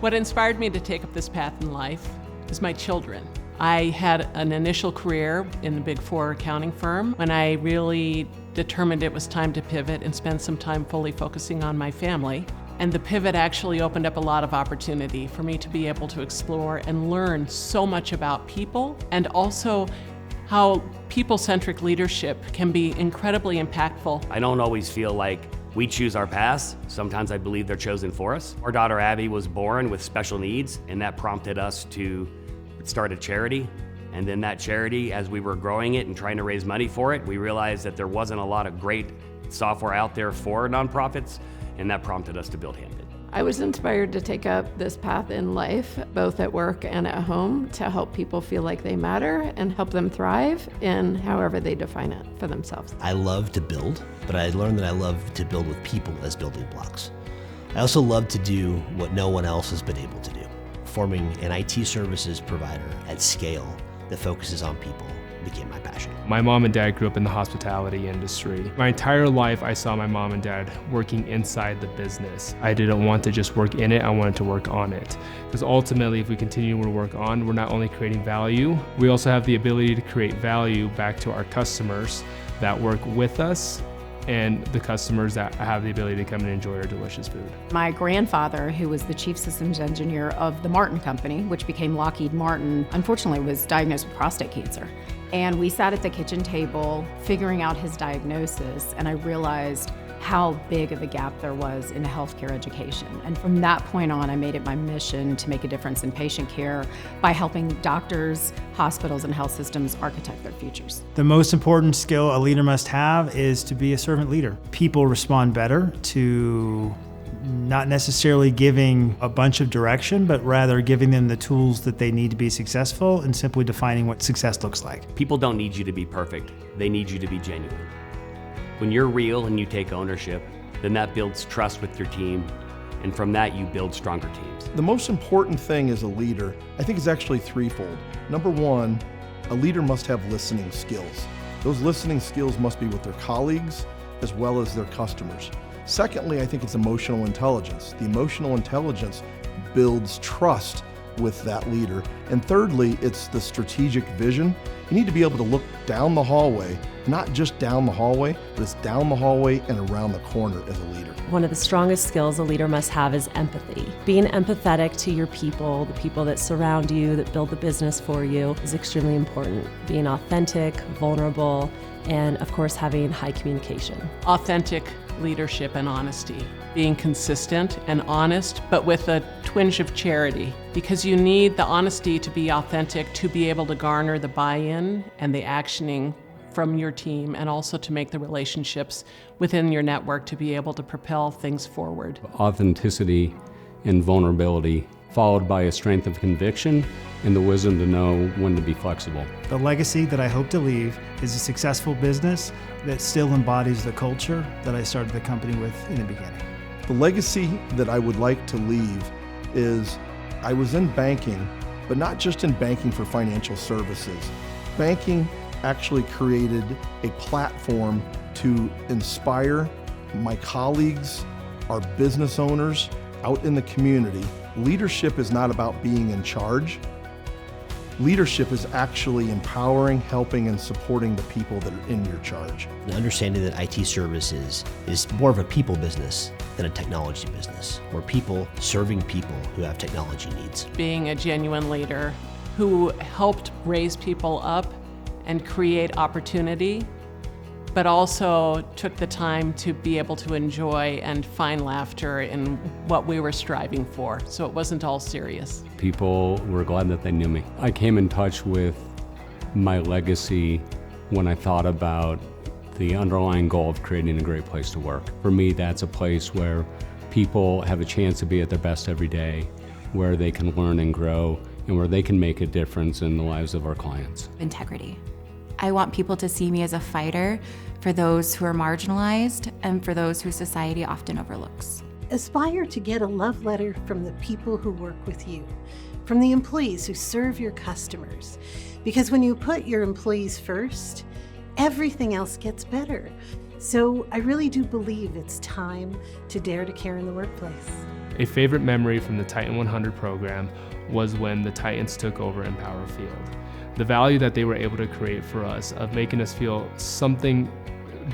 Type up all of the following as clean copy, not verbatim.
What inspired me to take up this path in life is my children. I had an initial career in the Big Four accounting firm when I really determined it was time to pivot and spend some time fully focusing on my family. And the pivot actually opened up a lot of opportunity for me to be able to explore and learn so much about people, and also how people-centric leadership can be incredibly impactful. I don't always feel like we choose our paths. Sometimes I believe they're chosen for us. Our daughter Abby was born with special needs, and that prompted us to start a charity. And then that charity, as we were growing it and trying to raise money for it, we realized that there wasn't a lot of great software out there for nonprofits, and that prompted us to build Hampton. I was inspired to take up this path in life, both at work and at home, to help people feel like they matter and help them thrive in however they define it for themselves. I love to build, but I learned that I love to build with people as building blocks. I also love to do what no one else has been able to do. Forming an IT services provider at scale that focuses on people became my passion. My mom and dad grew up in the hospitality industry. My entire life, I saw my mom and dad working inside the business. I didn't want to just work in it, I wanted to work on it. Because ultimately, if we continue to work on, we're not only creating value, we also have the ability to create value back to our customers that work with us and the customers that have the ability to come and enjoy our delicious food. My grandfather, who was the chief systems engineer of the Martin Company, which became Lockheed Martin, unfortunately was diagnosed with prostate cancer. And we sat at the kitchen table figuring out his diagnosis, and I realized how big of a gap there was in healthcare education. And from that point on, I made it my mission to make a difference in patient care by helping doctors, hospitals, and health systems architect their futures. The most important skill a leader must have is to be a servant leader. People respond better to not necessarily giving a bunch of direction, but rather giving them the tools that they need to be successful and simply defining what success looks like. People don't need you to be perfect. They need you to be genuine. When you're real and you take ownership, then that builds trust with your team, and from that you build stronger teams. The most important thing as a leader, I think, is actually threefold. Number one, a leader must have listening skills. Those listening skills must be with their colleagues as well as their customers. Secondly, I think it's emotional intelligence. The emotional intelligence builds trust with that leader. And thirdly, it's the strategic vision. You need to be able to look down the hallway, not just down the hallway, but it's down the hallway and around the corner as a leader. One of the strongest skills a leader must have is empathy. Being empathetic to your people, the people that surround you, that build the business for you, is extremely important. Being authentic, vulnerable, and of course having high communication. Authentic leadership and honesty. Being consistent and honest, but with a twinge of charity, because you need the honesty to be authentic to be able to garner the buy-in and the actioning from your team, and also to make the relationships within your network to be able to propel things forward. Authenticity and vulnerability, followed by a strength of conviction and the wisdom to know when to be flexible. The legacy that I hope to leave is a successful business that still embodies the culture that I started the company with in the beginning. The legacy that I would like to leave is I was in banking, but not just in banking for financial services. Banking actually created a platform to inspire my colleagues, our business owners out in the community. Leadership is not about being in charge. Leadership is actually empowering, helping, and supporting the people that are in your charge. The understanding that IT services is more of a people business than a technology business. We're people serving people who have technology needs. Being a genuine leader who helped raise people up and create opportunity, but also took the time to be able to enjoy and find laughter in what we were striving for, so it wasn't all serious. People were glad that they knew me. I came in touch with my legacy when I thought about the underlying goal of creating a great place to work. For me, that's a place where people have a chance to be at their best every day, where they can learn and grow, and where they can make a difference in the lives of our clients. Integrity. I want people to see me as a fighter for those who are marginalized and for those who society often overlooks. Aspire to get a love letter from the people who work with you, from the employees who serve your customers. Because when you put your employees first, everything else gets better. So I really do believe it's time to dare to care in the workplace. A favorite memory from the Titan 100 program was when the Titans took over Empower Field. The value that they were able to create for us of making us feel something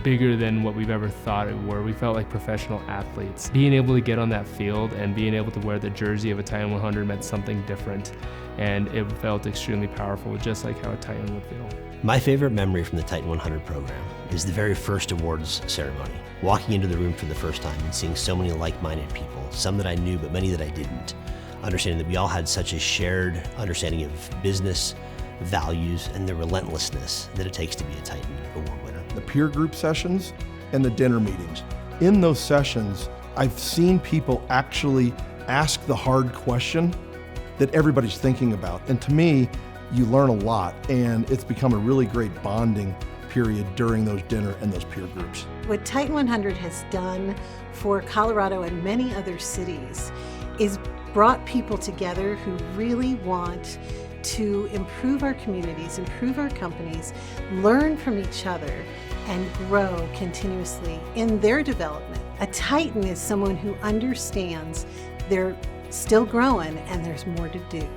bigger than what we've ever thought it were. We felt like professional athletes. Being able to get on that field and being able to wear the jersey of a Titan 100 meant something different, and it felt extremely powerful, just like how a Titan would feel. My favorite memory from the Titan 100 program is the very first awards ceremony. Walking into the room for the first time and seeing so many like-minded people, some that I knew but many that I didn't, understanding that we all had such a shared understanding of business, values, and the relentlessness that it takes to be a Titan Award winner. The peer group sessions and the dinner meetings. In those sessions, I've seen people actually ask the hard question that everybody's thinking about. And to me, you learn a lot, and it's become a really great bonding period during those dinner and those peer groups. What Titan 100 has done for Colorado and many other cities is brought people together who really want to improve our communities, improve our companies, learn from each other, and grow continuously in their development. A Titan is someone who understands they're still growing and there's more to do.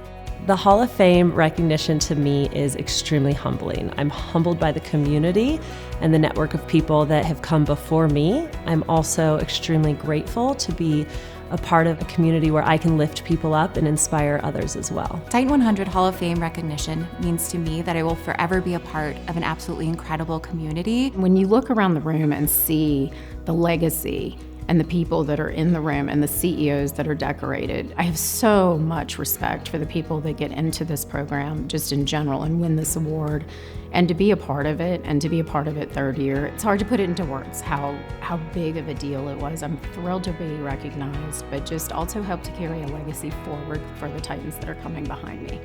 The Hall of Fame recognition to me is extremely humbling. I'm humbled by the community and the network of people that have come before me. I'm also extremely grateful to be a part of a community where I can lift people up and inspire others as well. Titan 100 Hall of Fame recognition means to me that I will forever be a part of an absolutely incredible community. When you look around the room and see the legacy and the people that are in the room and the CEOs that are decorated, I have so much respect for the people that get into this program just in general and win this award. And to be a part of it, and to be a part of it third year, it's hard to put it into words how big of a deal it was. I'm thrilled to be recognized, but just also help to carry a legacy forward for the Titans that are coming behind me.